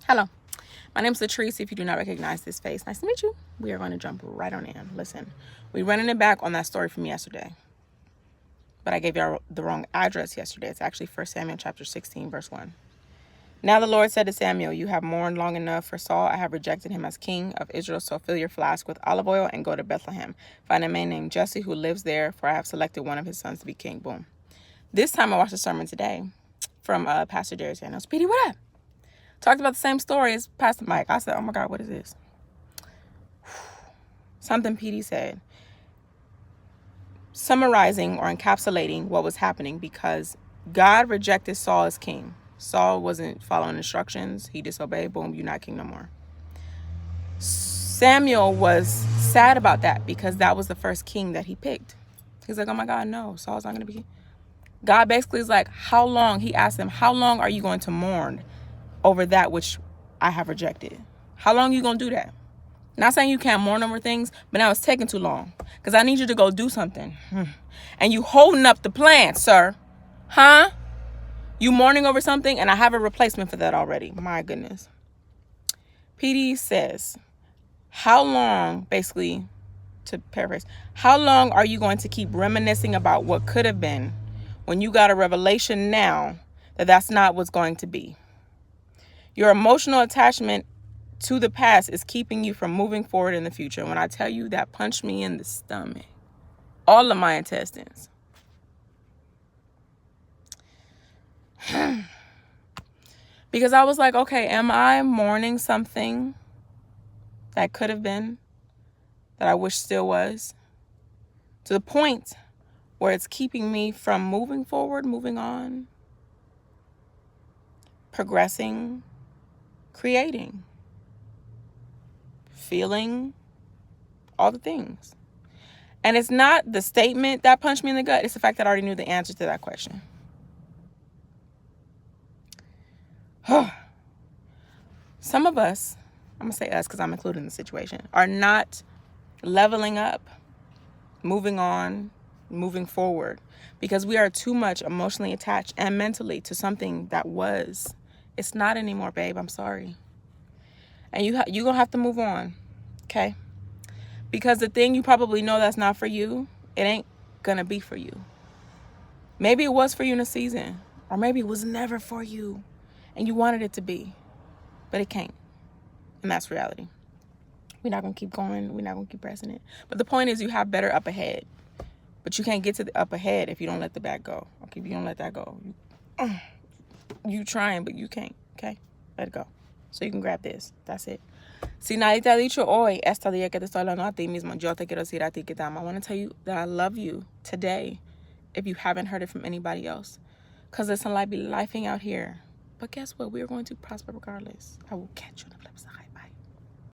Hello, my name is Latrice. If you do not recognize this face, nice to meet you. We are going to jump right on in. Listen, we running it back on that story from yesterday, but I gave you the wrong address yesterday. It's actually 1 Samuel chapter 16, verse 1. Now the Lord said to Samuel, you have mourned long enough for Saul. I have rejected him as king of Israel, so fill your flask with olive oil and go to Bethlehem. Find a man named Jesse who lives there, for I have selected one of his sons to be king. Boom. This time I watched a sermon today from Pastor Jerry Daniels. Speedy, what up? Talked about the same story as Pastor Mike. I said, oh my God, what is this? Something PD said, summarizing or encapsulating what was happening, because God rejected Saul as king. Saul wasn't following instructions. He disobeyed. Boom, you're not king no more. Samuel was sad about that because that was the first king that he picked. He's like, oh my God, no, Saul's not going to be king. God basically is like, how long? He asked him, how long are you going to mourn over that which I have rejected? How long are you going to do that? Not saying you can't mourn over things, but now it's taking too long because I need you to go do something. And you holding up the plan, sir. Huh? You mourning over something, and I have a replacement for that already. My goodness. PD says, how long, basically, to paraphrase, how long are you going to keep reminiscing about what could have been when you got a revelation now that that's not what's going to be? Your emotional attachment to the past is keeping you from moving forward in the future. When I tell you that punched me in the stomach, all of my intestines. Because I was like, okay, am I mourning something that could have been, that I wish still was, to the point where it's keeping me from moving forward, moving on, progressing, creating, feeling, all the things? And it's not the statement that punched me in the gut. It's the fact that I already knew the answer to that question. Some of us, I'm going to say us because I'm included in the situation, are not leveling up, moving on, moving forward, because we are too much emotionally attached and mentally to something that was. It's not anymore, babe. I'm sorry. And you're going to have to move on, okay? Because the thing you probably know that's not for you, it ain't going to be for you. Maybe it was for you in a season, or maybe it was never for you and you wanted it to be, but it can't. And that's reality. We're not going to keep going. We're not going to keep pressing it. But the point is, you have better up ahead. But you can't get to the up ahead if you don't let the back go. Okay, if you don't let that go. You trying, but you can't. Okay? Let it go. So you can grab this. That's it. Si nadie te ha dicho hoy, esta día que te estoy hablando a ti mismo, yo te quiero decir a ti que te amo. I want to tell you that I love you today, if you haven't heard it from anybody else. Because there's some life be lifing out here. But guess what? We're going to prosper regardless. I will catch you on the flip side.